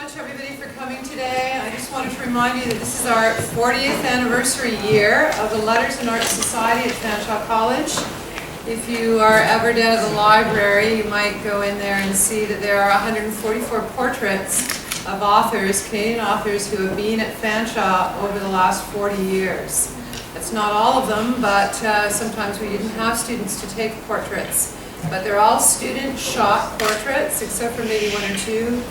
much, everybody, for coming today. I just wanted to remind you that this is our 40th anniversary year of the Letters and Arts Society at Fanshawe College. If you are ever down at the library, you might go in there and see that there are 144 portraits of authors, Canadian authors, who have been at Fanshawe over the last 40 years. That's not all of them, but sometimes we didn't have students to take portraits. But they're all student-shot portraits, except for maybe one or two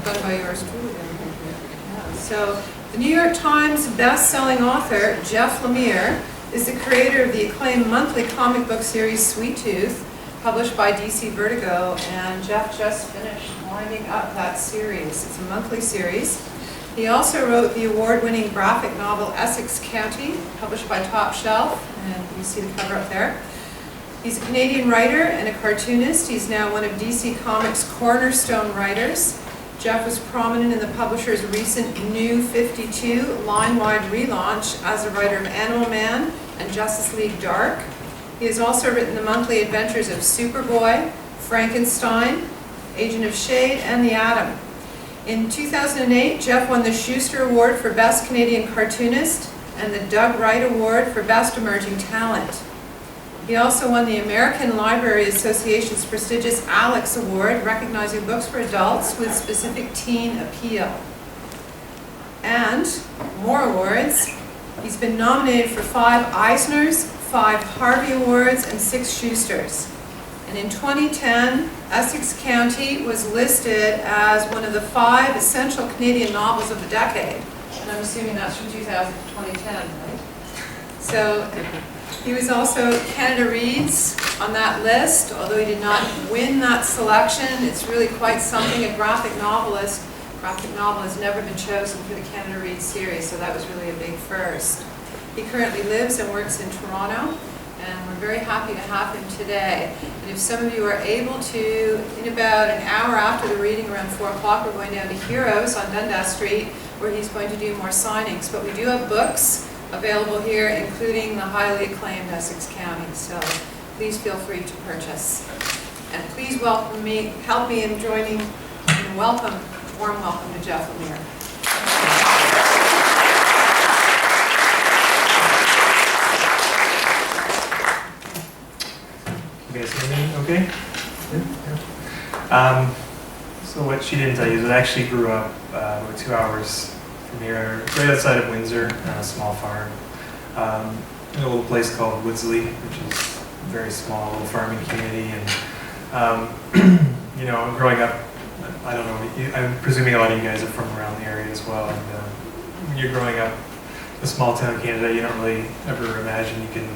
done by yours truly. Yeah. So, the New York Times Bestselling author, Jeff Lemire, is the creator of the acclaimed monthly comic book series Sweet Tooth, published by DC Vertigo, and Jeff just finished winding up that series. It's a monthly series. He also wrote the award-winning graphic novel Essex County, published by Top Shelf, and you see the cover up there. He's a Canadian writer and a cartoonist. He's now one of DC Comics' cornerstone writers. Jeff was prominent in the publisher's recent New 52 line-wide relaunch as a writer of Animal Man and Justice League Dark. He has also written the monthly adventures of Superboy, Frankenstein, Agent of Shade, and The Atom. In 2008, Jeff won the Schuster Award for Best Canadian Cartoonist and the Doug Wright Award for Best Emerging Talent. He also won the American Library Association's prestigious Alex Award, recognizing books for adults with specific teen appeal. And more awards. He's been nominated for 5 Eisners, 5 Harvey Awards, and 6 Schusters. And in 2010, Essex County was listed as one of the 5 essential Canadian novels of the decade. And I'm assuming that's from 2010, right? So he was also Canada Reads on that list, although he did not win that selection. It's really quite something. A graphic novel has never been chosen for the Canada Reads series, so that was really a big first. He currently lives and works in Toronto, and we're very happy to have him today. And if some of you are able to, in about an hour after the reading, around 4 o'clock, we're going down to Heroes on Dundas Street, where he's going to do more signings. But we do have books available here, including the highly acclaimed Essex County, so please feel free to purchase. And please help me in joining and warm welcome to Jeff Lemire. You guys hear me okay? Yeah. So what she didn't tell you is I actually grew up about 2 hours from here, right outside of Windsor, on a small farm, in a little place called Woodsley, which is a very small little farming community. And you know, growing up, I don't know, I'm presuming a lot of you guys are from around the area as well. And when you're growing up in a small town in Canada, you don't really ever imagine you can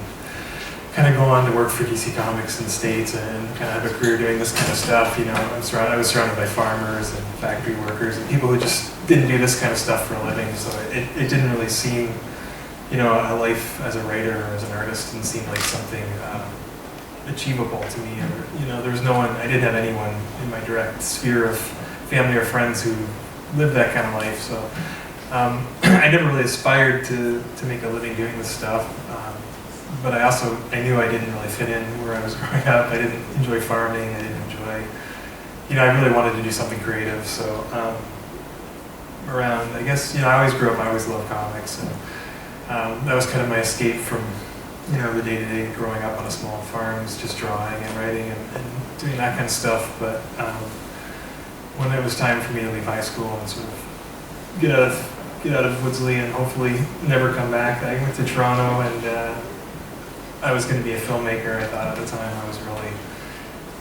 kind of go on to work for DC Comics in the States and kind of have a career doing this kind of stuff. You know, I was surrounded by farmers and factory workers and people who just didn't do this kind of stuff for a living. So it didn't really seem, you know, a life as a writer or as an artist didn't seem like something achievable to me. Or, you know, there was no one, I didn't have anyone in my direct sphere of family or friends who lived that kind of life. So I never really aspired to make a living doing this stuff. But I knew I didn't really fit in where I was growing up. I didn't enjoy farming. I didn't enjoy, you know, I really wanted to do something creative. So I guess, you know, I always grew up, I always loved comics. And that was kind of my escape from, you know, the day-to-day growing up on a small farm, just drawing and writing and doing that kind of stuff. But when it was time for me to leave high school and sort of get out of Woodsley and hopefully never come back, I went to Toronto and I was going to be a filmmaker. I thought at the time I was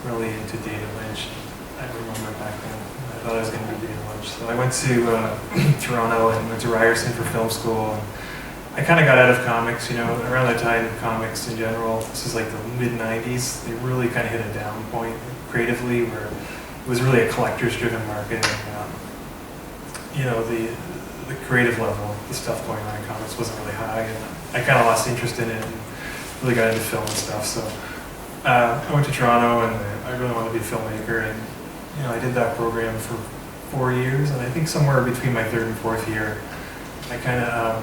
really into David Lynch. I remember back then. I thought I was going to be David Lynch. So I went to Toronto and went to Ryerson for film school. And I kind of got out of comics, you know, around that time, comics in general. This is like the mid-90s. They really kind of hit a down point creatively where it was really a collectors-driven market. And, you know, the creative level, the stuff going on in comics wasn't really high. And I kind of lost interest in it. And really got into film and stuff, so I went to Toronto and I really wanted to be a filmmaker, and you know, I did that program for 4 years, and I think somewhere between my 3rd and 4th year, I kind of,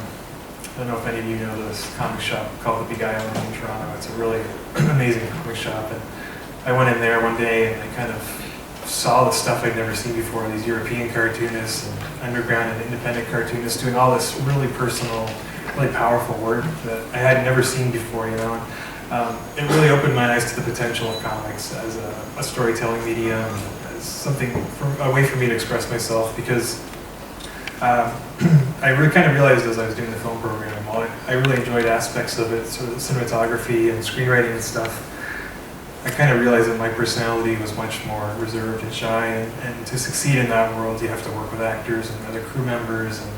I don't know if any of you know this comic shop called The Big Island in Toronto. It's a really amazing comic shop, and I went in there one day and I kind of saw the stuff I'd never seen before, these European cartoonists and underground and independent cartoonists doing all this really personal, really powerful work that I had never seen before, you know. It really opened my eyes to the potential of comics as a storytelling medium, as something a way for me to express myself, because I really kind of realized as I was doing the film program, while I really enjoyed aspects of it, sort of cinematography and screenwriting and stuff, I kind of realized that my personality was much more reserved and shy, and to succeed in that world, you have to work with actors and other crew members, and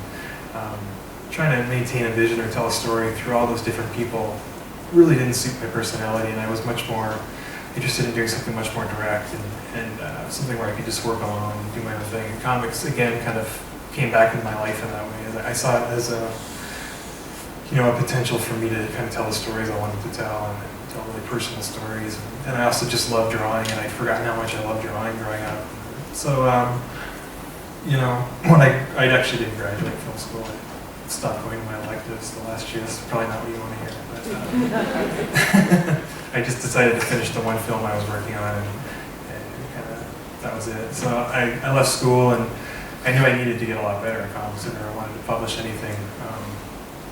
trying to maintain a vision or tell a story through all those different people really didn't suit my personality, and I was much more interested in doing something much more direct and something where I could just work alone and do my own thing. And comics, again, kind of came back into my life in that way. I saw it as a potential for me to kind of tell the stories I wanted to tell, and tell really personal stories. And I also just love drawing, and I'd forgotten how much I loved drawing growing up. So, when I actually didn't graduate film school, I stopped going to my electives the last year. That's probably not what you want to hear, but I just decided to finish the one film I was working on, and kind of that was it. So I left school, and I knew I needed to get a lot better at comics if I ever wanted to publish anything.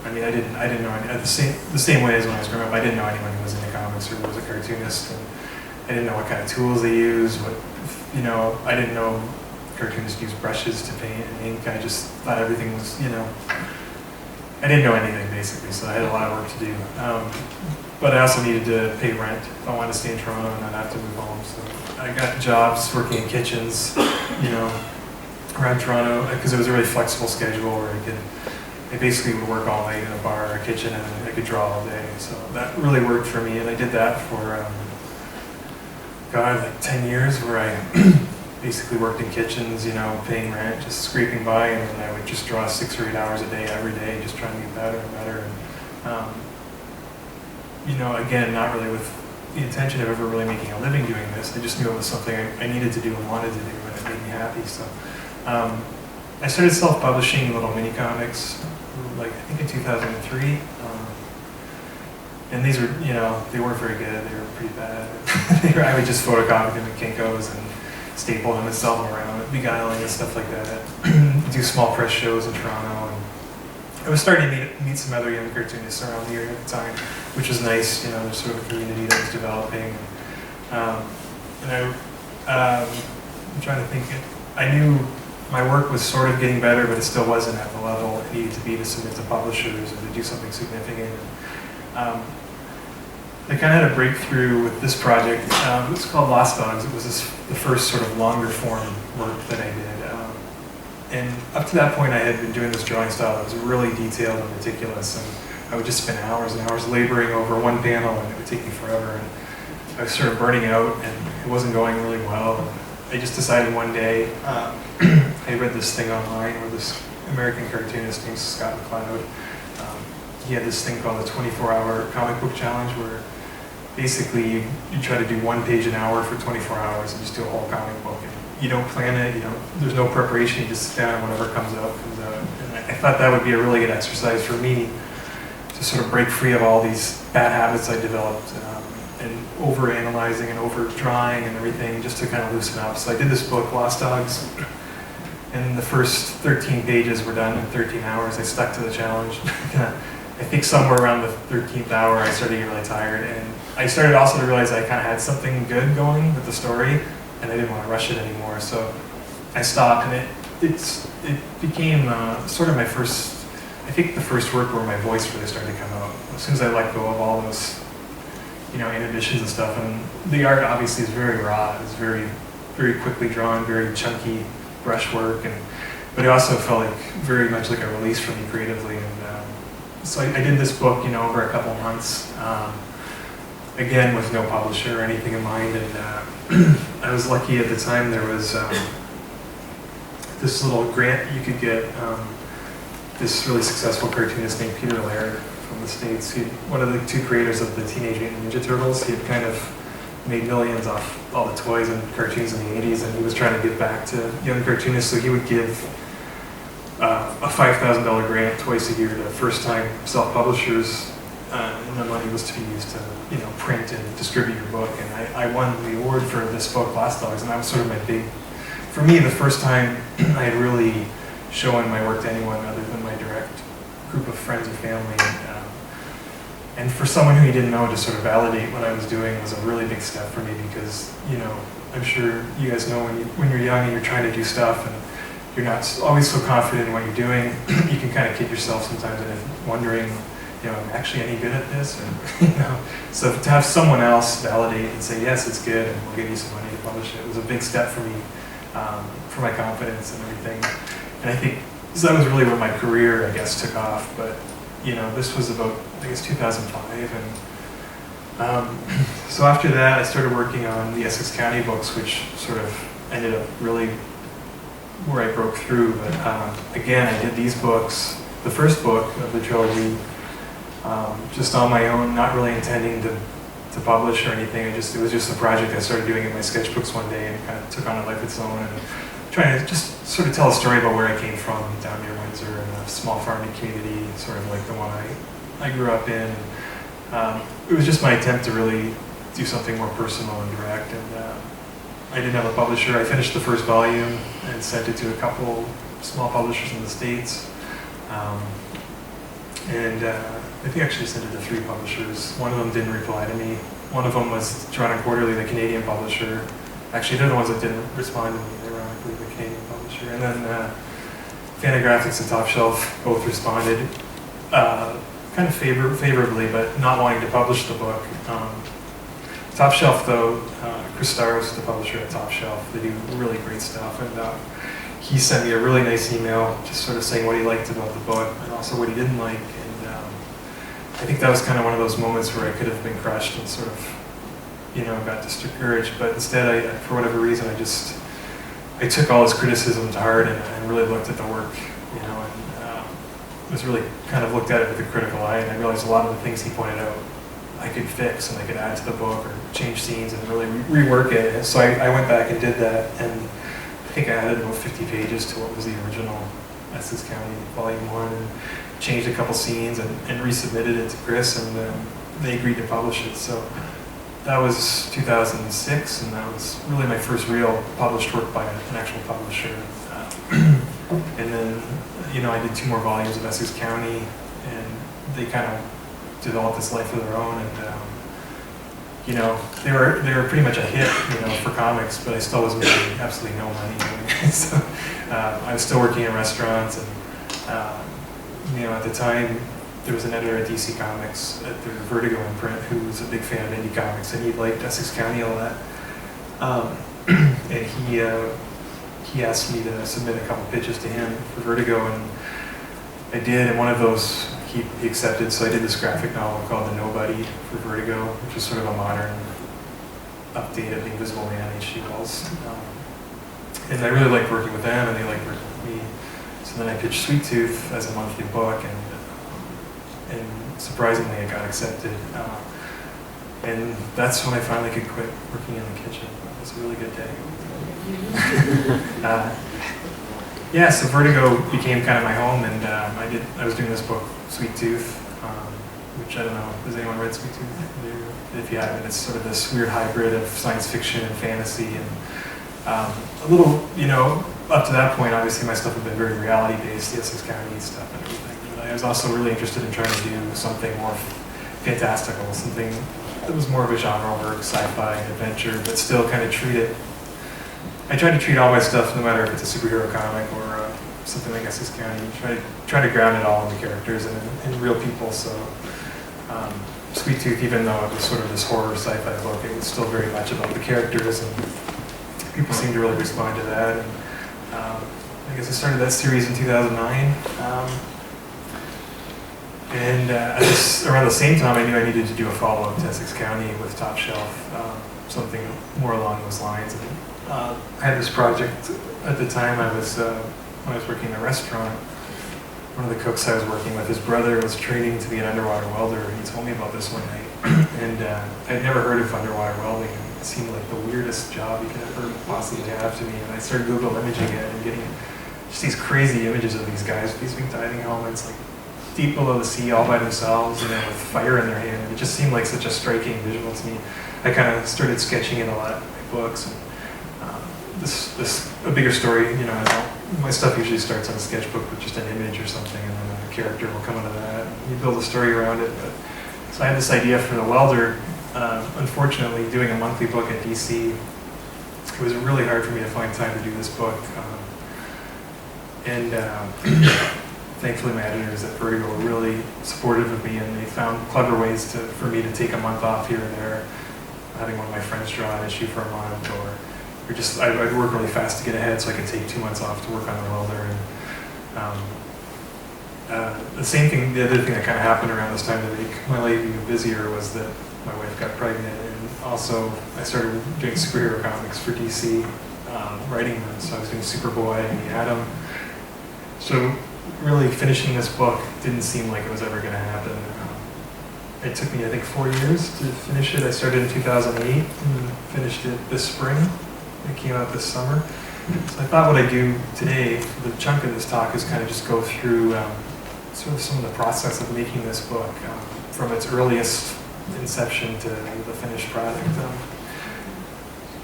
I didn't know any, the same way as when I was growing up. I didn't know anyone who was into comics or was a cartoonist, and I didn't know what kind of tools they use. I didn't know cartoonists use brushes to paint and ink. I just thought everything was, I didn't know anything basically, so I had a lot of work to do. But I also needed to pay rent if I wanted to stay in Toronto and not have to move home. So I got jobs working in kitchens, around Toronto, because it was a really flexible schedule where I basically would work all night in a bar or a kitchen, and I could draw all day. So that really worked for me, and I did that for, 10 years, where I basically worked in kitchens, paying rent, just scraping by, and then I would just draw 6 or 8 hours a day every day, just trying to get better and better. And, again, not really with the intention of ever really making a living doing this. I just knew it was something I needed to do and wanted to do, and it made me happy. So I started self-publishing little mini comics, I think in 2003. And these were, they weren't very good. They were pretty bad. I would just photocopy them at Kinko's and staple them and sell them around at Beguiling and stuff like that. Do small press shows in Toronto. And I was starting to meet some other young cartoonists around the area at the time, which was nice. There's sort of a community that was developing. I'm trying to think. I knew my work was sort of getting better, but it still wasn't at the level it needed to be to submit to publishers or to do something significant. I kind of had a breakthrough with this project. It was called Lost Dogs. It was the first sort of longer form work that I did. And up to that point, I had been doing this drawing style that was really detailed and meticulous, and I would just spend hours and hours laboring over one panel, and it would take me forever. And I was sort of burning out, and it wasn't going really well. And I just decided one day, I read this thing online where this American cartoonist named Scott McCloud, he had this thing called the 24-hour comic book challenge, where basically you try to do 1 page an hour for 24 hours and just do a whole comic book. And you don't plan it, there's no preparation, you just sit down and whatever comes out, comes out. And I thought that would be a really good exercise for me to sort of break free of all these bad habits I developed, and over-analyzing and over-drawing and everything, just to kind of loosen up. So I did this book, Lost Dogs, and the first 13 pages were done in 13 hours. I stuck to the challenge. I think somewhere around the 13th hour, I started to get really tired, and I started also to realize I kind of had something good going with the story, and I didn't want to rush it anymore. So I stopped, and it became sort of my first, I think the first work where my voice really started to come out. As soon as I let go of all those, inhibitions and stuff, and the art obviously is very raw. It's very, very quickly drawn, very chunky brushwork, but it also felt like very much like a release for me creatively. And so I did this book, over a couple months, again with no publisher or anything in mind. And I was lucky at the time. There was this little grant you could get. This really successful cartoonist named Peter Laird from the States. One of the 2 creators of the Teenage Mutant Ninja Turtles. He had kind of made millions off all the toys and cartoons in the 80s, and he was trying to give back to young cartoonists. So he would give a $5,000 grant twice a year to first-time self-publishers. and the money was to be used to, you know, print and distribute your book. And I won the award for this book, Last Dogs, and that was sort of my big, for me, the first time I had really shown my work to anyone other than my direct group of friends or family. And for someone who you didn't know to sort of validate what I was doing was a really big step for me, because, you know, I'm sure you guys know when you're young and you're trying to do stuff and you're not always so confident in what you're doing, you can kind of kid yourself sometimes into wondering, you know, am I actually any good at this? Or, you know, so to have someone else validate and say, yes, it's good, and we'll give you some money to publish it, was a big step for me, for my confidence and everything. And I think so that was really where my career, I guess, took off. But, you know, this was about, I guess, 2005. And so after that, I started working on the Essex County books, which sort of ended up really where I broke through. But again, I did these books, the first book of the trilogy, just on my own, not really intending to publish or anything. It was just a project I started doing in my sketchbooks one day, and kind of took on a life of its own, and trying to just sort of tell a story about where I came from down near Windsor, in a small farming community, sort of like the one I grew up in. It was just my attempt to really do something more personal and direct. And I didn't have a publisher. I finished the first volume and sent it to a couple small publishers in the States. I think I actually sent it to 3 publishers. One of them didn't reply to me. One of them was Toronto Quarterly, the Canadian publisher. Actually, they're the ones that didn't respond to me, ironically, the Canadian publisher. And then Fantagraphics and Top Shelf both responded kind of favorably, but not wanting to publish the book. Top Shelf, though, Chris Thurs, the publisher at Top Shelf, they do really great stuff. And he sent me a really nice email, just sort of saying what he liked about the book and also what he didn't like. And I think that was kind of one of those moments where I could have been crushed and sort of, you know, got discouraged. But instead, I for whatever reason, I took all his criticism to heart and really looked at the work, you know, and was really kind of looked at it with a critical eye. And I realized a lot of the things he pointed out I could fix, and I could add to the book or change scenes and really rework it. And so I went back and did that, and I think I added about 50 pages to what was the original Essex County Volume 1, and changed a couple scenes and resubmitted it to Chris, and they agreed to publish it. So that was 2006, and that was really my first real published work by an actual publisher. And then, you know, I did 2 more volumes of Essex County, and they kind of developed this life of their own. And you know, they were pretty much a hit, you know, for comics, but I still wasn't making absolutely no money doing it. So I was still working in restaurants, and you know, at the time there was an editor at DC Comics at their Vertigo imprint who was a big fan of indie comics, and he liked Essex County a lot. And he asked me to submit a couple pitches to him for Vertigo, and I did, and one of those he accepted. So I did this graphic novel called The Nobody for Vertigo, which is sort of a modern update of The Invisible Man, H.G. Wells. And I really liked working with them, and they liked working with me. So then I pitched Sweet Tooth as a monthly book, and surprisingly it got accepted. And that's when I finally could quit working in the kitchen. It was a really good day. Yeah, so Vertigo became kind of my home, and I was doing this book, Sweet Tooth, which I don't know, has anyone read Sweet Tooth? If you haven't, it's sort of this weird hybrid of science fiction and fantasy, and a little, you know, up to that point, obviously my stuff had been very reality-based, the Essex County stuff and everything. But I was also really interested in trying to do something more fantastical, something that was more of a genre work, sci-fi, adventure, but still kind of I try to treat all my stuff, no matter if it's a superhero comic or something like Essex County, try to ground it all in the characters and real people. So Sweet Tooth, even though it was sort of this horror sci-fi book, it was still very much about the characters, and people seemed to really respond to that. And I guess I started that series in 2009. Around the same time, I knew I needed to do a follow-up to Essex County with Top Shelf, something more along those lines. And, I had this project at the time. When I was working in a restaurant, one of the cooks I was working with, his brother was training to be an underwater welder, and he told me about this one night. And I'd never heard of underwater welding. It seemed like the weirdest job you could ever possibly have to me. And I started Google imaging it and getting just these crazy images of these guys with these big diving helmets, like deep below the sea all by themselves, with fire in their hand. It just seemed like such a striking visual to me. I kind of started sketching in a lot of my books. And, a bigger story, my stuff usually starts on a sketchbook with just an image or something, and then a character will come out of that. And you build a story around it. So I had this idea for The Welder. Unfortunately, doing a monthly book at DC, it was really hard for me to find time to do this book. Thankfully my editors at Vertigo were really supportive of me, and they found clever ways for me to take a month off here and there, having one of my friends draw an issue for a month, or just I'd work really fast to get ahead so I could take 2 months off to work on The Welder. And the other thing that kind of happened around this time to make my life even busier was that my wife got pregnant, and also I started doing superhero comics for DC, writing them. So I was doing Superboy and the Atom. So really finishing this book didn't seem like it was ever going to happen. It took me, I think, 4 years to finish it. I started in 2008 and finished it this spring. It came out this summer. So I thought what I'd do today, the chunk of this talk, is kind of just go through sort of some of the process of making this book, from its earliest inception to the finished product.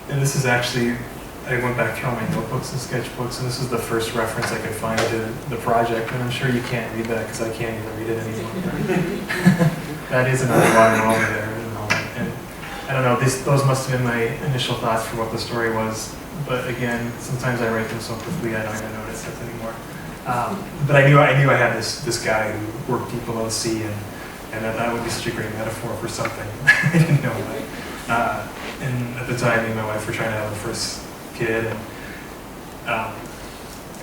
And this is actually, I went back through all my notebooks and sketchbooks, and this is the first reference I could find to the project, and I'm sure you can't read that because I can't even read it anymore. That is another water over there. And I don't know, those must have been my initial thoughts for what the story was, but again, sometimes I write them so quickly I don't even notice it anymore. But I knew I had this guy who worked deep below the sea, and that would be such a great metaphor for something. I didn't know that. And at the time, me and my wife were trying to have the first kid, and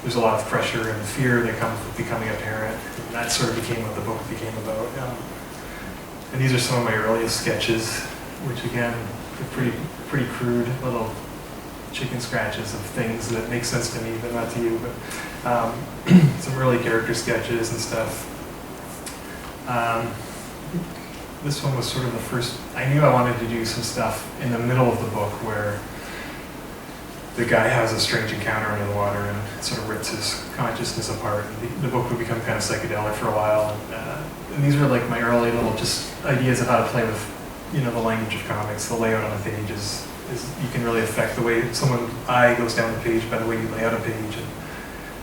there's a lot of pressure and fear that comes with becoming a parent, and that sort of became what the book became about. And these are some of my earliest sketches, which again, are pretty crude little chicken scratches of things that make sense to me, but not to you. But some early character sketches and stuff. This one was sort of the first. I knew I wanted to do some stuff in the middle of the book where the guy has a strange encounter under the water and it sort of rips his consciousness apart. And the book would become kind of psychedelic for a while. And these were like my early little just ideas of how to play with, the language of comics. The layout on a page is you can really affect the way someone's eye goes down the page by the way you lay out a page.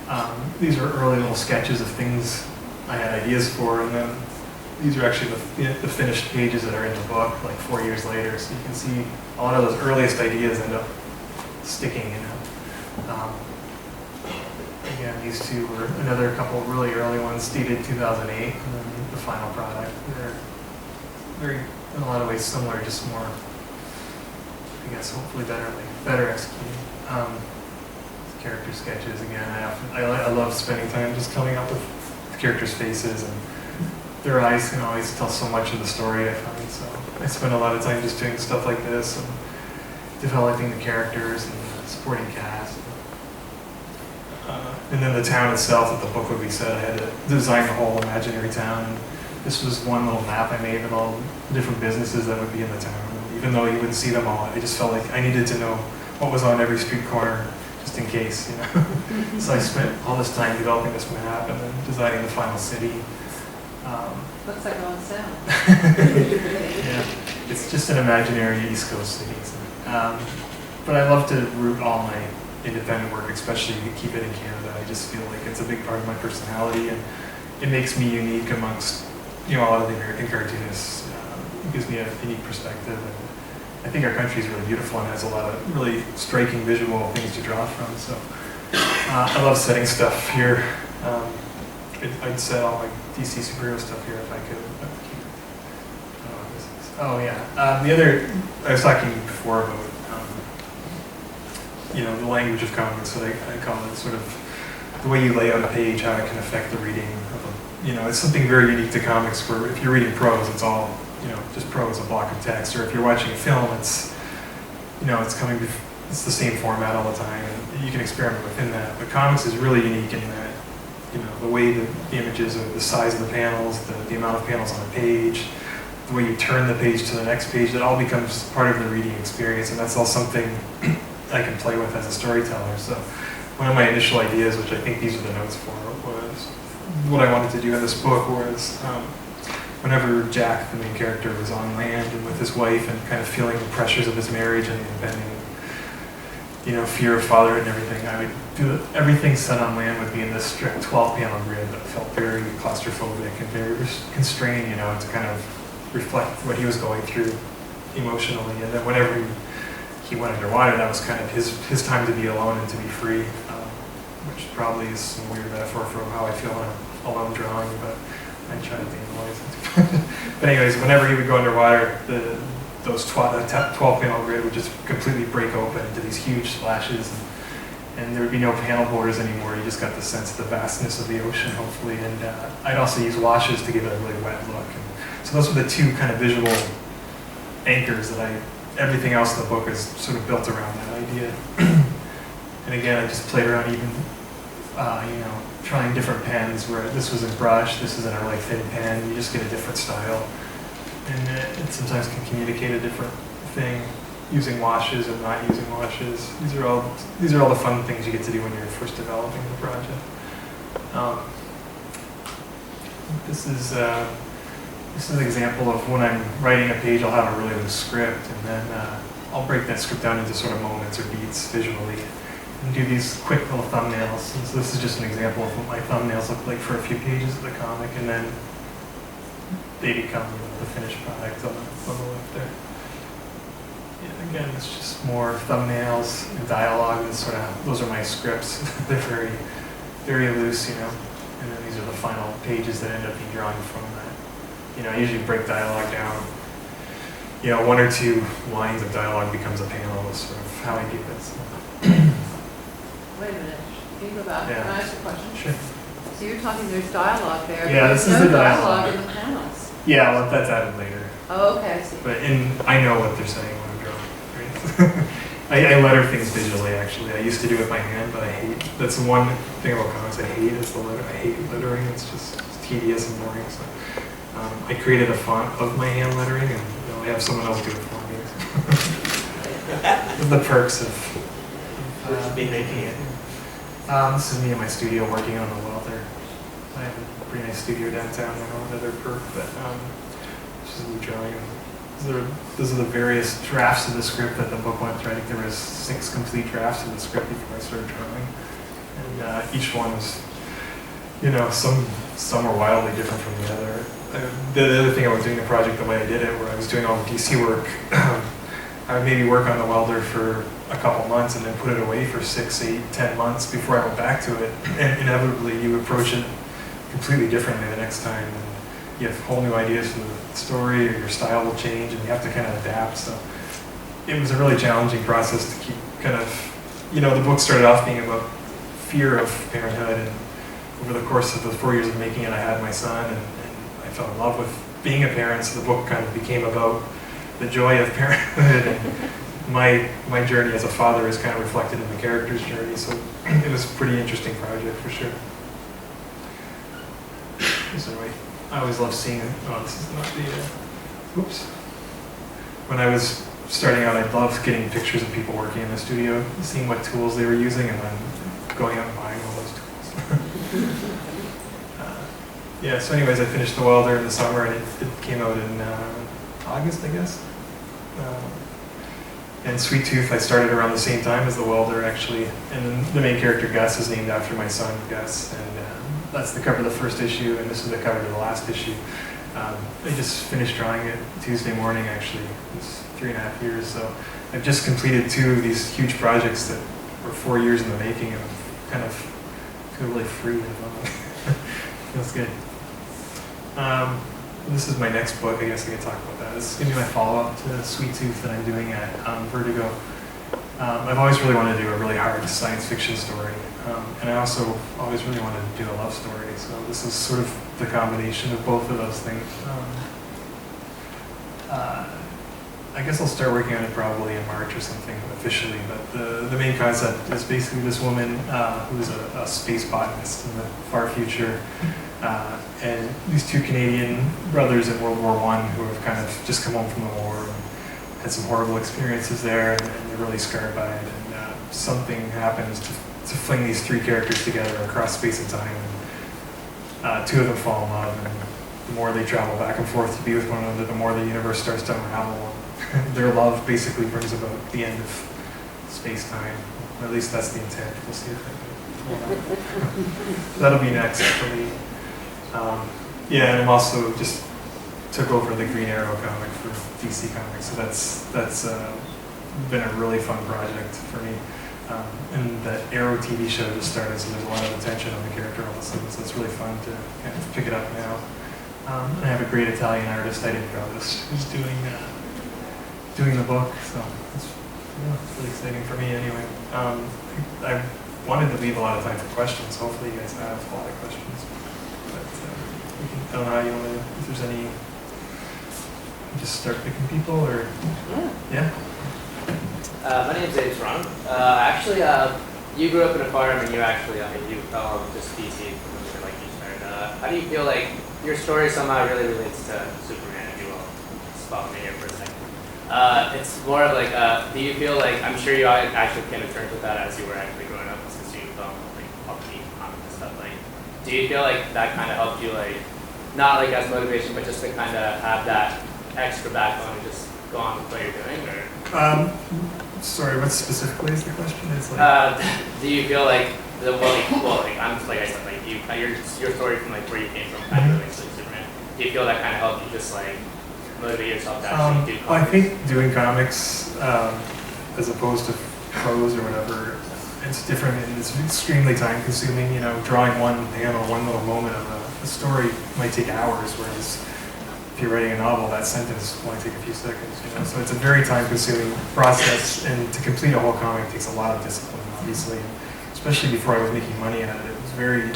And these are early little sketches of things I had ideas for, and then these are actually the finished pages that are in the book, like 4 years later. So you can see a lot of those earliest ideas end up sticking, Again, these two were another couple of really early ones, dated 2008, and then the final product. They're very, in a lot of ways, similar, just more, I guess, hopefully better executed. Character sketches, again, I love spending time just coming up with characters' faces, and their eyes can always tell so much of the story, I find. So I spend a lot of time just doing stuff like this and developing the characters and the supporting cast. And then the town itself that the book would be set, I had to design the whole imaginary town. And this was one little map I made of all the different businesses that would be in the town. And even though you wouldn't see them all, I just felt like I needed to know what was on every street corner, just in case, So I spent all this time developing this map and then designing the final city. Looks like Owen Sound. Yeah, it's just an imaginary East Coast city. But I love to root all my independent work, especially to keep it in Canada. I just feel like it's a big part of my personality, and it makes me unique amongst a lot of the American cartoonists. It gives me a unique perspective, and I think our country is really beautiful and has a lot of really striking visual things to draw from. So I love setting stuff here. I'd set all my DC superhero stuff here if I could. Oh yeah. The other, I was talking before about the language of comics, that I call it sort of the way you lay out a page, how it can affect the reading of it's something very unique to comics where if you're reading prose, it's all, just prose, a block of text, or if you're watching a film, it's the same format all the time, and you can experiment within that. But comics is really unique in that, the way the images, or the size of the panels, the amount of panels on a page, the way you turn the page to the next page, that all becomes part of the reading experience, and that's all something I can play with as a storyteller. So one of my initial ideas, which I think these are the notes for, was what I wanted to do in this book was whenever Jack, the main character, was on land and with his wife and kind of feeling the pressures of his marriage and the impending, fear of fatherhood and everything, I would do everything set on land would be in this strict 12-panel grid that felt very claustrophobic and very constrained, to kind of reflect what he was going through emotionally. And then whenever he went underwater, that was kind of his time to be alone and to be free, which probably is some weird metaphor for how I feel when I'm alone drawing, but I try to analyze it. But anyways, whenever he would go underwater, those 12-panel grid would just completely break open into these huge splashes, and there would be no panel borders anymore. You just got the sense of the vastness of the ocean, hopefully. And I'd also use washes to give it a really wet look. And so those were the two kind of visual anchors that everything else in the book is sort of built around that idea. And again, I just played around even, trying different pens, where this was in brush, this is in a really thin pen. You just get a different style. And it sometimes can communicate a different thing, using washes and not using washes. These are all the fun things you get to do when you're first developing the project. This is an example of when I'm writing a page. I'll have a really loose script, and then I'll break that script down into sort of moments or beats visually, and do these quick little thumbnails. And so this is just an example of what my thumbnails look like for a few pages of the comic, and then they become the finished product on the left there. Yeah, again, it's just more thumbnails and dialogue, and those are my scripts. They're very, very loose, and then these are the final pages that end up being drawn from that. I usually break dialogue down. One or two lines of dialogue becomes a panel, is sort of how I do this. Wait a minute, can you go back? Yeah. Can I ask a question? Sure. So you're talking, there's dialogue there. Yeah, but this there's is no the dialogue. in the panels. Yeah, well, that's added later. Oh, okay, I see. But I know what they're saying when I'm drawing, right? I letter things digitally, actually. I used to do it by hand, but I hate, that's the one thing about comics I hate is the letter. I hate lettering. It's tedious and boring. So I created a font of my hand lettering, and I have someone else do it for me. The perks of me making it. This is me in my studio working on the welder. I have a pretty nice studio downtown. I know another perk, but this is me drawing. Those are the various drafts of the script that the book went through. I think there was 6 complete drafts of the script before I started drawing, and each one was, some were wildly different from the other. The other thing about doing the project the way I did it, where I was doing all the DC work, I would maybe work on the welder for a couple months and then put it away for 6, 8, 10 months before I went back to it. And inevitably, you approach it completely differently the next time. And you have whole new ideas for the story, or your style will change, and you have to kind of adapt. So it was a really challenging process to keep kind of, the book started off being about fear of parenthood, and over the course of the 4 years of making it, I had my son, and I fell in love with being a parent, so the book kind of became about the joy of parenthood, and my journey as a father is kind of reflected in the character's journey, so it was a pretty interesting project for sure. So I always love seeing it. Oh, this is not the, oops. When I was starting out, I loved getting pictures of people working in the studio, seeing what tools they were using, and then going out and buying all those tools. Yeah, so anyways, I finished the welder in the summer, and it came out in August, I guess. And Sweet Tooth, I started around the same time as the welder, actually. And the main character, Gus, is named after my son, Gus. And that's the cover of the first issue, and this is the cover of the last issue. I just finished drawing it Tuesday morning, actually. It's 3.5 years, so I've just completed 2 of these huge projects that were 4 years in the making, and kind of feel really free and fun. Feels good. This is my next book. I guess I can talk about that. This is going to be my follow-up to Sweet Tooth that I'm doing at Vertigo. I've always really wanted to do a really hard science fiction story, and I also always really wanted to do a love story. So this is sort of the combination of both of those things. I guess I'll start working on it probably in March or something officially, but the main concept is basically this woman who's a space botanist in the far future, and these 2 Canadian brothers in World War I who have kind of just come home from the war and had some horrible experiences there, and they're really scarred by it, and something happens to fling these 3 characters together across space and time. two of them fall in love, and the more they travel back and forth to be with one another, the more the universe starts to unravel. Their love basically brings about the end of space-time. At least that's the intent. We'll see if I can. That'll be next for me. Yeah, and I'm also just took over the Green Arrow comic for DC Comics, so that's been a really fun project for me. And that Arrow TV show just started, so there's a lot of attention on the character all of a sudden, so it's really fun to kind of pick it up now. And I have a great Italian artist, I didn't know this, who's doing the book, so it's really exciting for me anyway. I wanted to leave a lot of time for questions. Hopefully you guys have a lot of questions. But I don't know how you want to, if there's any, just start picking people or, yeah? My name's Abe Strong. Actually, you grew up in a farm and you actually, you fell on just DC like you started. How do you feel like your story somehow really relates to Superman, if you will? Just follow me here for a second. It's more of like, do you feel like, I'm sure you actually came to terms with that as you were actually growing up since you felt like all the comics and stuff. Like, do you feel like that kind of helped you, like, not like as motivation, but just to kind of have that extra backbone and just go on with what you're doing? Or? Sorry, what specifically is the question? It's like, do you feel like I'm like I said, like your story from like where you came from kind of relates to Superman. Do you feel that kind of helped you just like motivate yourself to actually do comics? Well, I think doing comics as opposed to prose or whatever, it's different and it's extremely time consuming. You know, drawing one panel, one little moment of a story might take hours, whereas if you're writing a novel, that sentence will only take a few seconds, you know? So it's a very time-consuming process, and to complete a whole comic takes a lot of discipline, obviously. Especially before I was making money at it, it was very,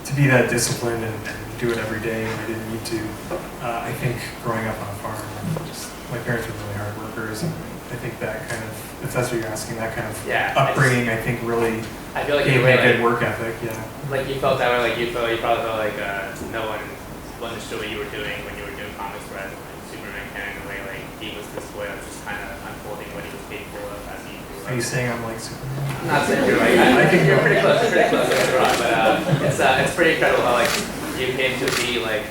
to be that disciplined and do it every day when I didn't need to. I think growing up on a farm, my parents were really hard workers, and I think that kind of, if that's what you're asking, that kind of upbringing, I think really gave me a good work ethic, yeah. Like you felt that way, like you probably felt like no one understood what you were doing when you were doing comics, whereas like Superman can in a way, like he was this boy that was just kind of unfolding what he was capable of as he grew up. Are you saying I'm like Superman? I'm not saying you're like, I think you're pretty close, but it's pretty incredible how like you came to be like.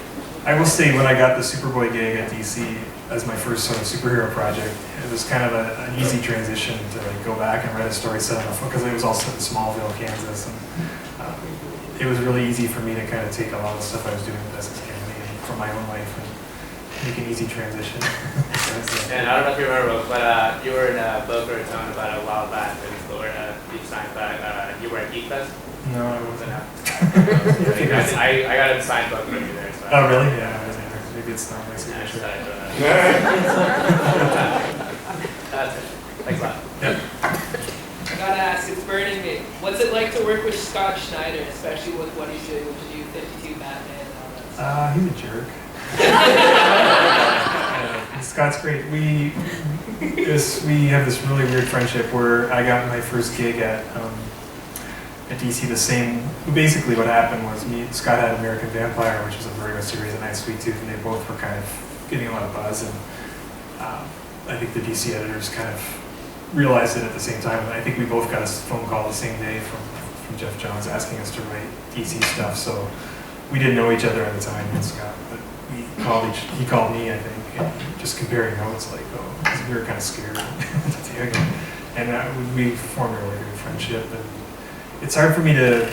I will say when I got the Superboy gig at DC as my first sort of superhero project, it was kind of an easy transition to like go back and write a story set on a phone, because it was all set in Smallville, Kansas, and it was really easy for me to kind of take a lot of the stuff I was doing with Essex County from my own life and make an easy transition. And I don't know if you remember, but you were in Boca Raton about a while back in Florida. You signed back. You were at Geek Fest? No, I wasn't. I got a signed book from you there. So oh, really? Yeah, I wasn't there. Maybe it's not my signature. Thanks a lot. Yeah. I gotta ask, it's burning me. What's it like to work with Scott Schneider, especially with what he's doing with the new 52 Batman and all that stuff? He's a jerk. Scott's great. We have this really weird friendship where I got my first gig at DC the same. Basically, what happened was Scott had American Vampire, which was a Vertigo series, and I had Sweet Tooth, and they both were kind of getting a lot of buzz. And I think the DC editors kind of realized it at the same time. And I think we both got a phone call the same day from Jeff Johns asking us to write DC stuff. So we didn't know each other at the time, and Scott, but he called me, I think, and just comparing notes, like, oh, because we were kind of scared to take it. And we formed a really good friendship. And it's hard for me to,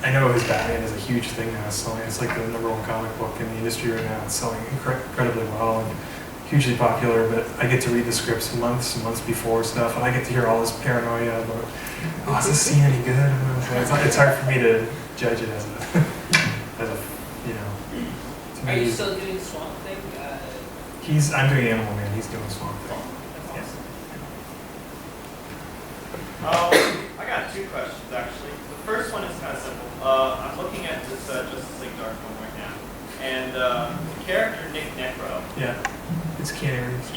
I know his Batman is a huge thing now, selling. It's like the #1 comic book in the industry right now. It's selling incredibly well and hugely popular, but I get to read the scripts months and months before stuff, and I get to hear all this paranoia about, oh, is this scene any good? And it's hard for me to judge it as a you know. Are you still doing Swamp Thing? I'm doing Animal Man. He's doing Swamp Thing. That's awesome. I got two questions actually. The first one is kind of simple. I'm looking at this Justice League Dark one right now, and the character Nick Necro. Yeah, it's Keanu Reeves.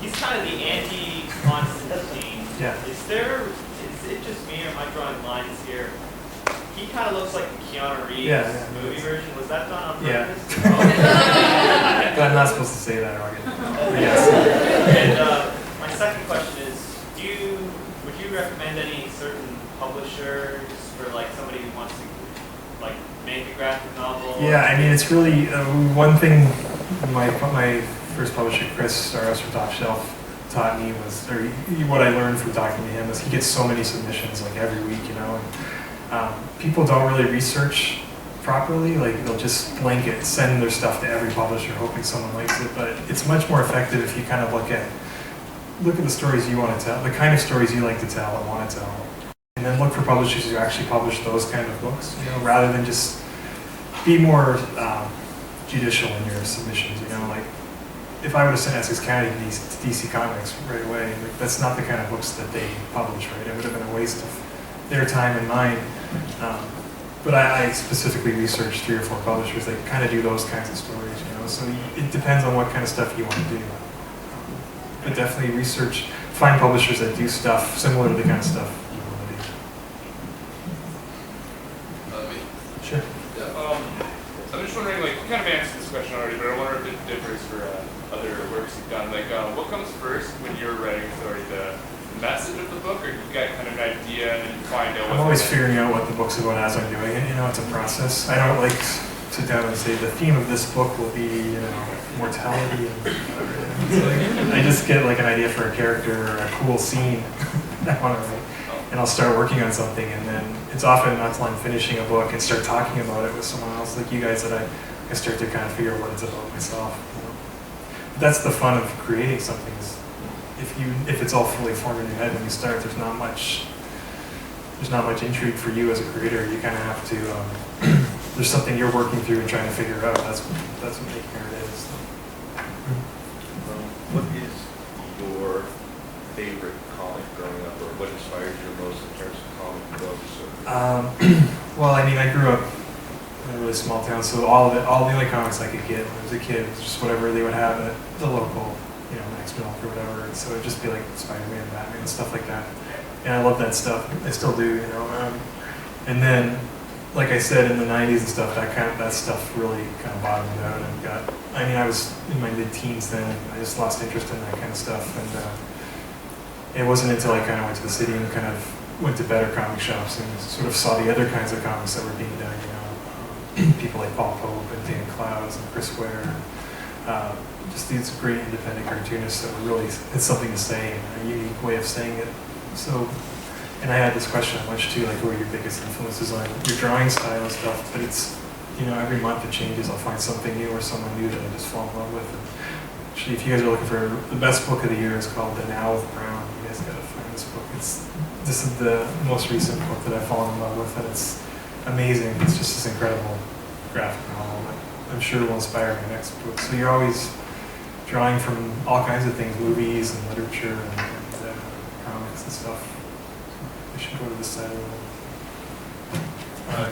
He's kind of the anti-Constantine. Yeah. Is it just me or am I drawing lines here? He kind of looks like the Keanu Reeves movie version. Was that done on purpose? Yeah. But I'm not supposed to say that, are you? Yes. And my second question is, would you recommend any certain publishers for like somebody who wants to like make a graphic novel? Yeah, I mean, it's really one thing my first publisher, Chris, from Top Shelf, taught me was, or what I learned from talking to him was he gets so many submissions like every week, you know, and people don't really research properly. Like they'll just blanket send their stuff to every publisher hoping someone likes it, but it's much more effective if you kind of look at the stories you want to tell, the kind of stories you like to tell and want to tell, and then look for publishers who actually publish those kind of books, you know, rather than just be more judicial in your submissions, you know, like if I would have sent Essex County to DC Comics right away, like, that's not the kind of books that they publish, right? It would have been a waste of their time and mine. But I specifically researched 3 or 4 publishers that kind of do those kinds of stories, you know, so it depends on what kind of stuff you want to do. But definitely find publishers that do stuff similar to the kind of stuff you want to do. Me? Sure. Yeah, I'm just wondering, like, you kind of answered this question already, but I wonder if it differs for other works you've done. Like, what comes first when you're writing a story, the message of the book, or you get kind of an idea and then you find out what... I'm always figuring out what the book's about as I'm doing it, you know, it's a process. I don't like sit down and say the theme of this book will be, you know, mortality and I just get like an idea for a character or a cool scene I want to write, and I'll start working on something, and then it's often not until I'm finishing a book and start talking about it with someone else like you guys that I start to kind of figure out what it's about myself. You know? But that's the fun of creating something is if it's all fully formed in your head when you start, there's not much intrigue for you as a creator. You kind of have to there's something you're working through and trying to figure out. That's what making art is. What is your favorite comic growing up, or what inspired you most in terms of comic books? Well, I mean, I grew up in a really small town, so all the only comics I could get when I was a kid was just whatever they would have at the local, you know, Max Milk or whatever. And so it'd just be like Spider-Man, Batman, and stuff like that. And I love that stuff. I still do, you know. And then, like I said, in the '90s and stuff, that stuff really kind of bottomed out and got. I mean, I was in my mid-teens then. I just lost interest in that kind of stuff, and it wasn't until I kind of went to the city and kind of went to better comic shops and sort of saw the other kinds of comics that were being done. You know, people like Paul Pope and Dan Clowes and Chris Ware. Just these great independent cartoonists that were really had something to say and a unique way of saying it. So. And I had this question a bunch too, like who are your biggest influences on your drawing style and stuff, but it's, you know, every month it changes. I'll find something new or someone new that I just fall in love with. And actually, if you guys are looking for the best book of the year, it's called The Now with Brown. You guys gotta find this book. This is the most recent book that I've fallen in love with, and it's amazing. It's just this incredible graphic novel that I'm sure will inspire my next book. So you're always drawing from all kinds of things, movies and literature and comics and stuff. I should go to the side of it.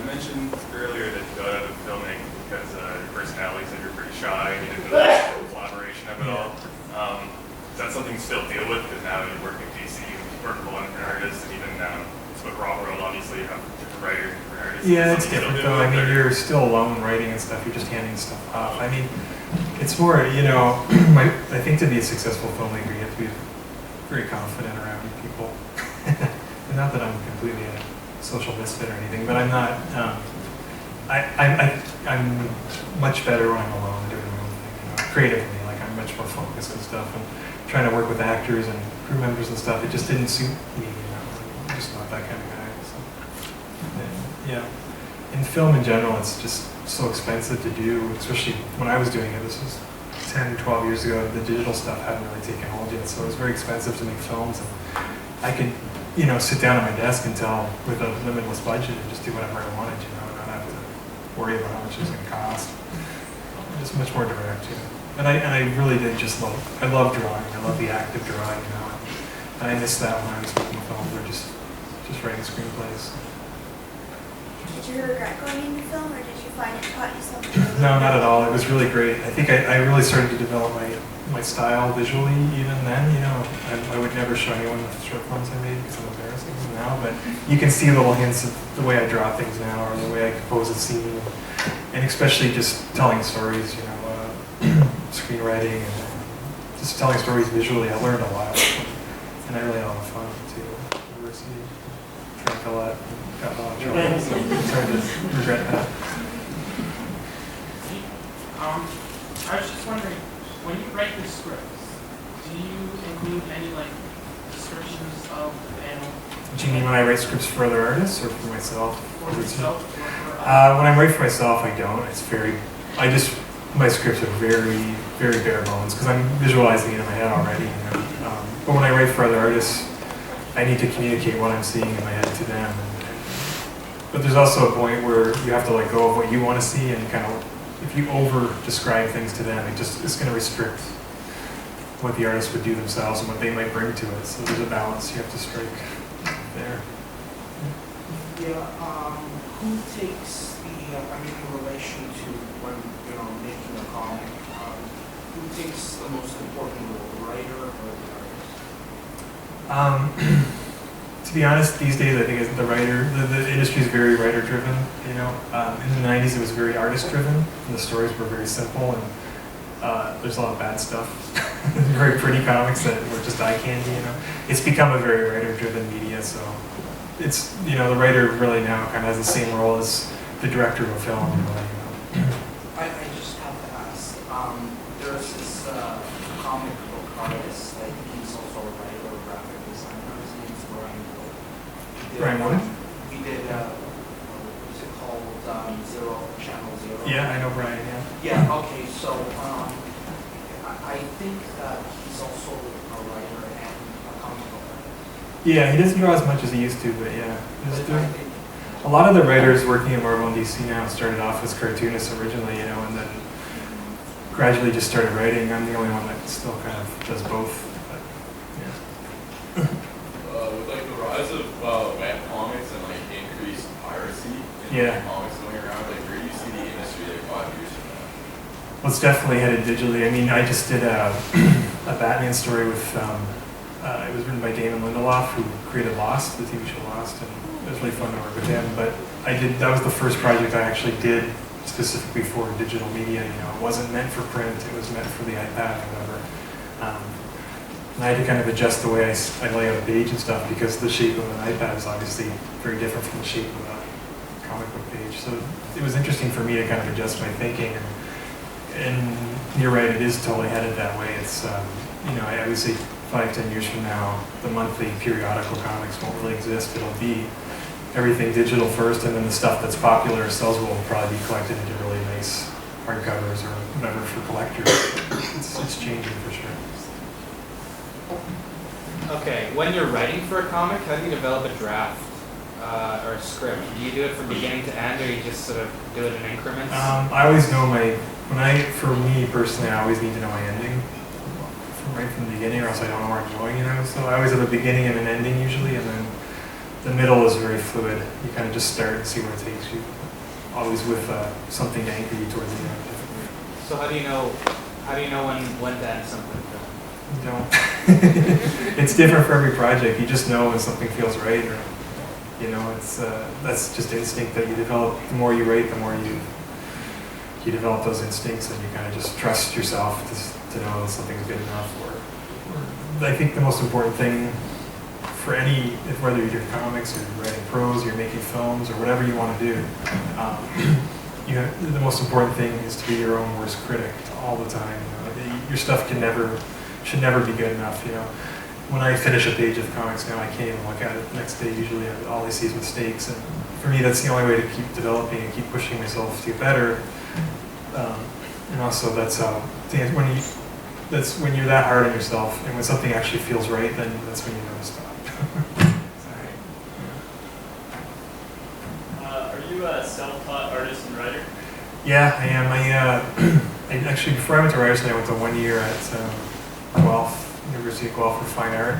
You mentioned earlier that you got out of filming because your personality said you're pretty shy and you didn't really like the collaboration of it all. Is that something you still deal with? Because now you work in DC, you work with a lot of different artists, and even it's with Raw World, obviously you have different writers, different artists. Yeah, it's different though. I mean, you're still alone writing and stuff. You're just handing stuff off. I mean, it's more, you know, I think to be a successful filmmaker, you have to be very confident around people. Not that I'm completely a social misfit or anything, but I'm not. I'm much better when I'm alone doing my own thing. You know, creatively, like I'm much more focused and stuff, and trying to work with actors and crew members and stuff. It just didn't suit me. You know, I'm just not that kind of guy. So. And, yeah, in film in general, it's just so expensive to do, especially when I was doing it. This was 10, 12 years ago. The digital stuff hadn't really taken hold yet, so it was very expensive to make films. And I could, you know, sit down at my desk and tell with a limitless budget and just do whatever I wanted, you know, and not have to worry about how much it's going to cost. Just much more direct, you know. And I really did just I love drawing. I love the act of drawing, you know. And I missed that when I was making films or just writing screenplays. Did you regret going into film, or did you find it taught you something? No, not at all. It was really great. I think I really started to develop my style visually even then, you know. I would never show anyone the short films I made because I'm embarrassing them now, but you can see little hints of the way I draw things now or the way I compose a scene, and especially just telling stories, you know, screenwriting and just telling stories visually. I learned a lot, and I really had a lot of fun too. University, drank a lot, got a lot of trouble, so I'm trying to regret that. descriptions of animal Do you mean when I write scripts for other artists or for myself? for yourself? When I write for myself, I don't. My scripts are very, very bare bones because I'm visualizing it in my head already. But when I write for other artists, I need to communicate what I'm seeing in my head to them. But there's also a point where you have to let go of what you want to see, and kind of, if you over describe things to them, it's going to restrict what the artist would do themselves and what they might bring to it. So there's a balance you have to strike there. Yeah, who takes the, in relation to when, making a comic, who takes the most important role, the writer or the artist? To be honest, these days I think it's the writer. The industry is very writer-driven. In the '90s, it was very artist-driven, and the stories were very simple, and there's a lot of bad stuff. Very pretty comics that were just eye candy. It's become a very writer-driven media, so it's the writer really now kind of has the same role as the director of a film. I just have to ask, there's this comic book artist, I think he's also a writer or graphic designer, his name's Brian Wood. Brian Wood? He did, what's it called, Channel Zero? Yeah, I know Brian, yeah. Yeah, okay, so I think that he's also a writer and a comic book artist. Yeah, he doesn't draw as much as he used to, but yeah. A lot of the writers working at Marvel and DC now started off as cartoonists originally, and then gradually just started writing. I'm the only one that still kind of does both. But, yeah. With the rise of web comics and increased piracy in comics going around, where do you see the industry 5 years from now? Well, it's definitely headed digitally. I just did a Batman story with, it was written by Damon Lindelof, who created Lost, the TV show Lost, and it was really fun to work with him. But that was the first project I actually did specifically for digital media. It wasn't meant for print, it was meant for the iPad or whatever. And I had to kind of adjust the way I lay out a page and stuff, because the shape of an iPad is obviously very different from the shape of a comic book page. So it was interesting for me to kind of adjust my thinking. And you're right, it is totally headed that way. It's, I would say 5-10 years from now, the monthly periodical comics won't really exist. It'll be everything digital first, and then the stuff that's popular sells will probably be collected into really nice hardcovers or whatever for collectors. It's changing for sure. Okay, when you're writing for a comic, how do you develop a draft or a script? Do you do it from beginning to end, or you just sort of do it in increments? I always know for me personally, I always need to know my ending right from the beginning, or else I don't know where I'm going, So I always have a beginning and an ending usually, and then the middle is very fluid. You kind of just start and see where it takes you, always with something to anchor you towards the end. So how do you know when to end something? You don't. It's different for every project. You just know when something feels right, or that's just instinct that you develop. The more you write, the more you develop those instincts, and you kind of just trust yourself to know that something's good enough. Or I think the most important thing for whether you're doing comics or you're writing prose, or you're making films, or whatever you want to do, the most important thing is to be your own worst critic all the time. Your stuff should never be good enough. When I finish a page of comics now, I can't even look at it the next day. Usually, all I see is mistakes, and for me, that's the only way to keep developing and keep pushing myself to get better. And also, that's when you're that hard on yourself, and when something actually feels right, then that's when you know to stop. Are you a self-taught artist and writer? Yeah, I am. I actually, before I went to Ryerson, I went to 1 year at University of Guelph for Fine Art,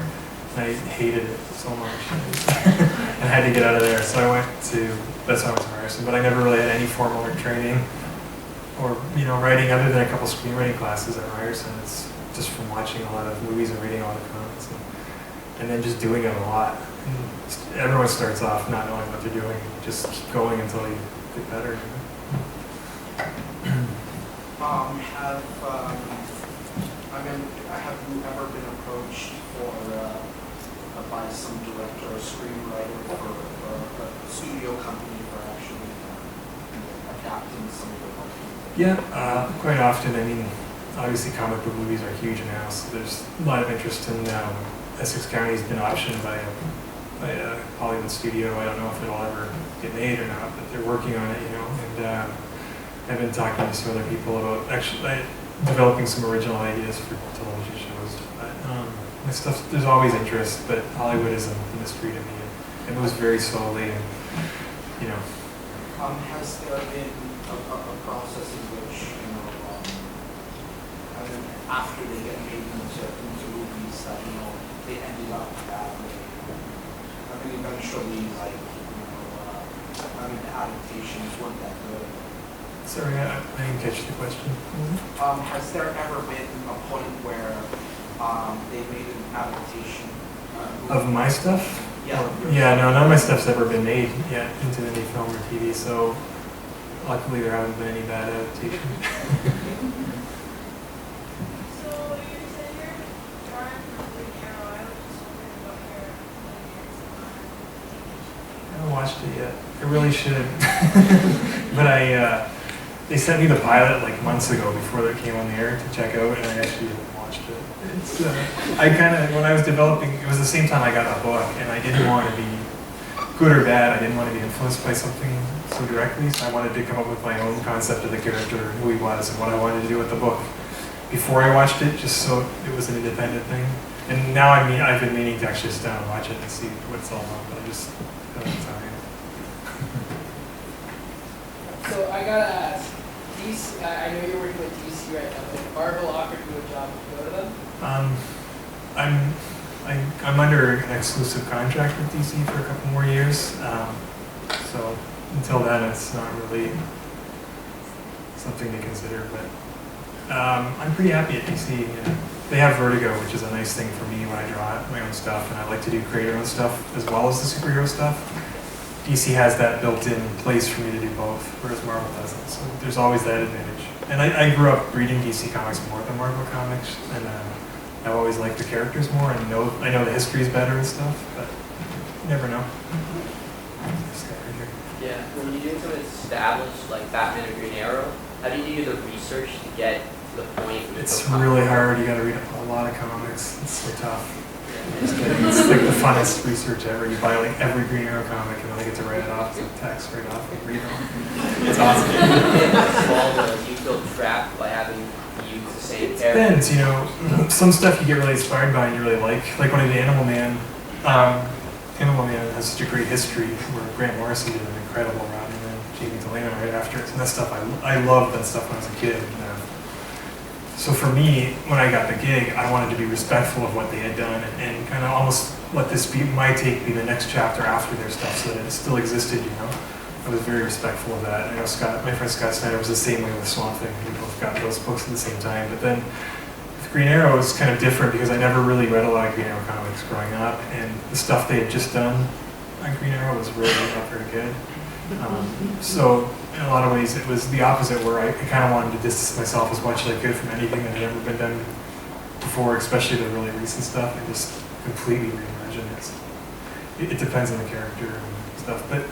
and I hated it so much. And I had to get out of there, so that's why I went to Ryerson. But I never really had any formal training or writing, other than a couple screenwriting classes at Ryerson. It's just from watching a lot of movies and reading a lot of comics, and then just doing it a lot. And everyone starts off not knowing what they're doing, just keep going until you get better. Have you ever been approached by some director or screenwriter for a studio company for actually adapting some of your work? Yeah, quite often. Obviously comic book movies are huge now, so there's a lot of interest in Essex County has been optioned by a Hollywood studio. I don't know if it'll ever get made or not, but they're working on it, you know. And I've been talking to some other people about actually developing some original ideas for television shows. But my stuff, there's always interest, but Hollywood is a mystery to me. It moves very slowly, and you know. Has there been a process in which, you know, I mean, after they get made into movies that, you know, they ended up badly? I mean, eventually, like, you know, I mean, the adaptations weren't that good. Sorry, I didn't catch the question. Has there ever been a point where they made an adaptation Of my stuff? Yeah. Yeah, no, none of my stuff's ever been made yet into any film or TV, so luckily there haven't been any bad adaptations. So you said you're drawing for Green Arrow. I was just wondering what your I haven't watched it yet. I really should. But they sent me the pilot like months ago before it came on the air to check out, and I actually haven't watched it. It's, I kind of, when I was developing, it was the same time I got the book, and I didn't want to be good or bad. I didn't want to be influenced by something so directly, so I wanted to come up with my own concept of the character, who he was, and what I wanted to do with the book before I watched it, just so it was an independent thing. And now I've been meaning to actually sit down and watch it and see what it's all about, but I just haven't had time. So I gotta ask, DC, I know you're working with DC right now, but if Marvel offered you a job, would you go to them? I'm under an exclusive contract with DC for a couple more years, so until then it's not really something to consider, but I'm pretty happy at DC. You know. They have Vertigo, which is a nice thing for me when I draw my own stuff, and I like to do creator-owned stuff as well as the superhero stuff. DC has that built-in place for me to do both, whereas Marvel doesn't, so there's always that advantage. And I grew up reading DC comics more than Marvel comics, and I've always liked the characters more, and I know the histories better and stuff, but you never know. This guy right here. Yeah, when you're doing something established like Batman or Green Arrow, how do you do the research to get to the point? It's really hard. You got to read a lot of comics. It's so tough. It's like the funnest research ever. You buy like every Green Arrow comic, and then I get to write it off, the text right off, and read them. It's awesome. Do you feel trapped by having to use the same character? It depends, you know. Some stuff you get really inspired by and you really like. Like when I did Animal Man. Animal Man has such a great history where Grant Morrison did an incredible run, and then Jamie Delano right after it. And that stuff, I loved that stuff when I was a kid. So for me, when I got the gig, I wanted to be respectful of what they had done and kind of almost let this be my take, be the next chapter after their stuff, so that it still existed, you know. I was very respectful of that. I know my friend Scott Snyder was the same way with Swamp Thing. We both got those books at the same time. But then with Green Arrow was kind of different because I never really read a lot of Green Arrow comics growing up, and the stuff they had just done on Green Arrow was really not very good. So in a lot of ways, it was the opposite, where I kind of wanted to distance myself as much as I could from anything that had ever been done before, especially the really recent stuff, and just completely reimagine it. It depends on the character and stuff, but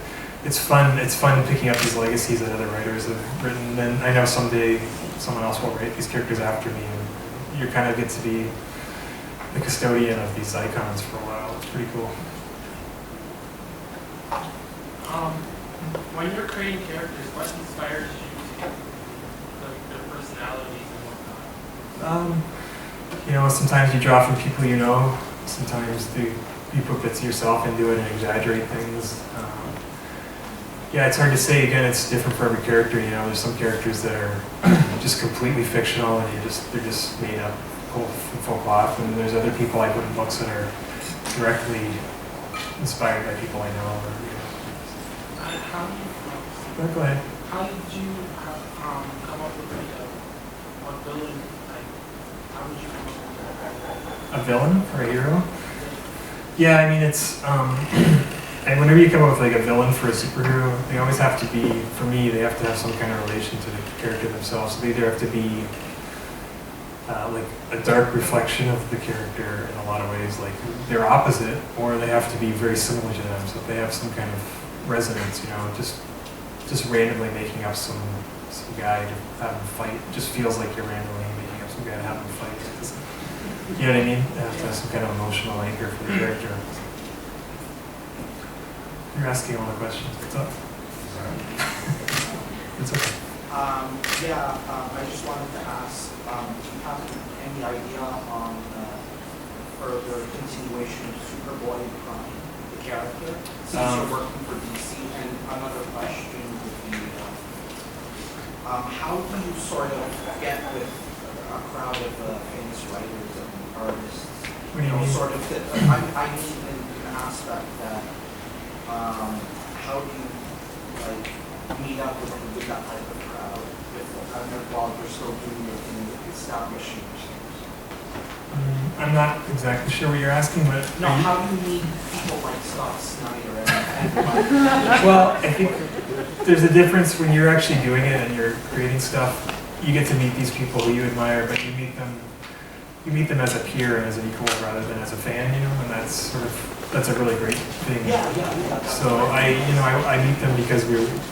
it's fun. It's fun picking up these legacies that other writers have written, and I know someday someone else will write these characters after me, and you kind of get to be the custodian of these icons for a while. It's pretty cool. When you're creating characters, what inspires you to, like, their personalities and whatnot? You know, sometimes you draw from people you know. Sometimes you put bits of yourself into it and exaggerate things. Yeah, it's hard to say. Again, it's different for every character. You know, there's some characters that are just completely fictional, and they're just made up full cloth. And there's other people I put in books that are directly inspired by people I know. Or, you know. Go ahead. How did you come up with a villain? Like, how did you come up with that? A villain or a hero? Yeah, I mean, it's and whenever you come up with like a villain for a superhero, they always have to be, for me, they have to have some kind of relation to the character themselves. So they either have to be like a dark reflection of the character in a lot of ways, like they're opposite, or they have to be very similar to them. So if they have some kind of resonance, you know, just randomly making up some guy to have him fight just feels like you're randomly making up some guy to have him fight. You know what I mean? They have to have some kind of emotional anchor for the character. You're asking all the questions. What's up? It's okay. I just wanted to ask, do you have any idea on further continuation of Superboy Prime, the character? Since you're working for DC, and another question would be, how do you sort of get with a crowd of famous writers and artists? What do you mean? Sort of, I mean in an aspect that, how do you like meet up with that type of crowd while you're still doing your thing, establishing yourself? I'm not exactly sure what you're asking, but No, how do you meet people like Scott Snyder and well, I think there's a difference when you're actually doing it and you're creating stuff. You get to meet these people who you admire, but you meet them as a peer and as an equal rather than as a fan, you know, and that's a really great thing. Yeah. So I meet them because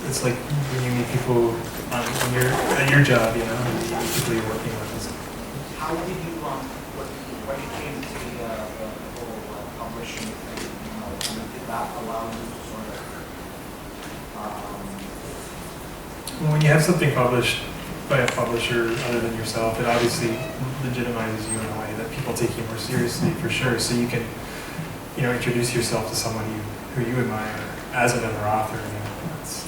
it's like when you meet people when you're at your job, you know, and you meet people you're working with. How did you when it came to the whole publishing thing, did that allow you to sort of Well, when you have something published by a publisher other than yourself, it obviously legitimizes you in a way that people take you more seriously for sure. So you can, introduce yourself to someone who you admire as another author.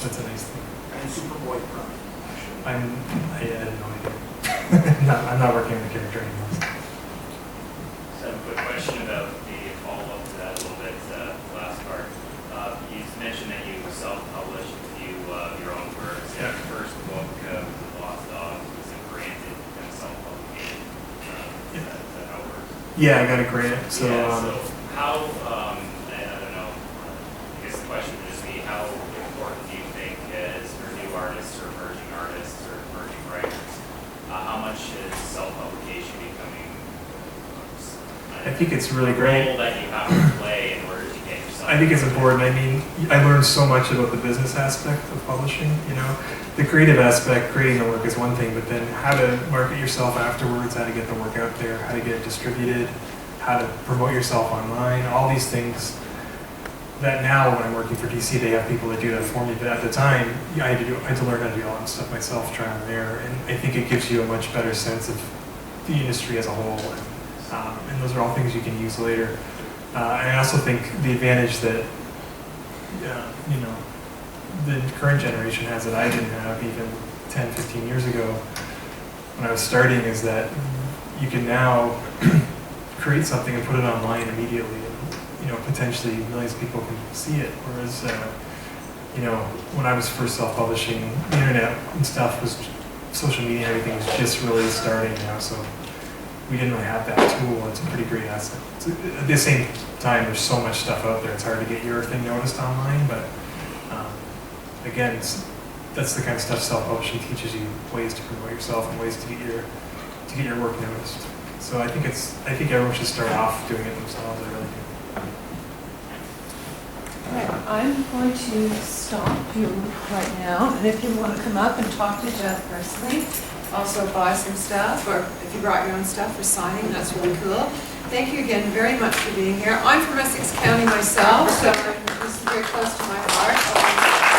That's a nice thing. and Superboy Prime, actually? I had no idea. I'm not working on the character anymore. So I have a quick question about the follow-up to that a little bit, the last part. You mentioned that you self-published a few of your own works. Yeah. Your first book, The Lost Dog, was a granted and self-publication. Is that how it works? Yeah, I got a grant. So, how, I don't know, I guess the question would just be, how important do you think as for new artists or emerging artists or emerging writers, how much is self-publication becoming I think it's really great. role that you have to play in order to get yourself? I think it's important. I mean, I learned so much about the business aspect of publishing, The creative aspect, creating the work is one thing, but then how to market yourself afterwards, how to get the work out there, how to get it distributed, how to promote yourself online, all these things that now when I'm working for DC, they have people that do that for me. But at the time, I had to learn how to do all that stuff myself, trial and error. And I think it gives you a much better sense of the industry as a whole. And those are all things you can use later. And I also think the advantage that, the current generation has that I didn't have even 10, 15 years ago when I was starting is that you can now create something and put it online immediately. And, potentially millions of people can see it. Whereas, when I was first self-publishing, the internet and stuff was, social media and everything was just really starting now. So we didn't really have that tool. It's a pretty great asset. At the same time, there's so much stuff out there. It's hard to get your thing noticed online, but again, that's the kind of stuff self-publishing teaches you, ways to promote yourself and ways to get your work noticed. So I think everyone should start off doing it themselves. I really do. Okay, I'm going to stop you right now, and if you want to come up and talk to Jeff personally, also buy some stuff, or if you brought your own stuff for signing, that's really cool. Thank you again very much for being here. I'm from Essex County myself, so this is very close to my heart.